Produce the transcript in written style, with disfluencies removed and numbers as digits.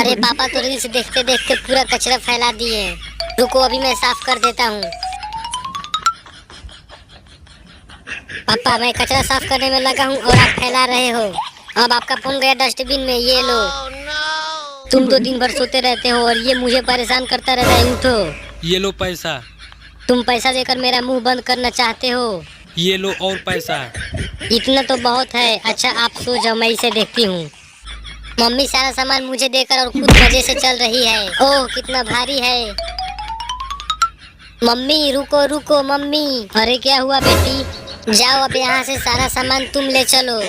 अरे पापा तो रील्स देखते देखते पूरा कचरा फैला दिए। रुको अभी मैं साफ कर देता हूँ। पापा मैं कचरा साफ करने में लगा हूँ और आप फैला रहे हो। अब आपका फोन गया डस्टबिन में, ये लो। तुम तो दिन भर सोते रहते हो और ये मुझे परेशान करता रहता है। उठो। ये लो पैसा। तुम पैसा देकर मेरा मुंह बंद करना चाहते हो? ये लो और पैसा। इतना तो बहुत है। अच्छा आप सो जाओ, मैं इसे देखती हूँ। मम्मी सारा सामान मुझे देकर और खुद मजे से चल रही है। ओह कितना भारी है। मम्मी रुको रुको मम्मी। अरे क्या हुआ बेटी? जाओ अब यहाँ से सारा सामान तुम ले चलो।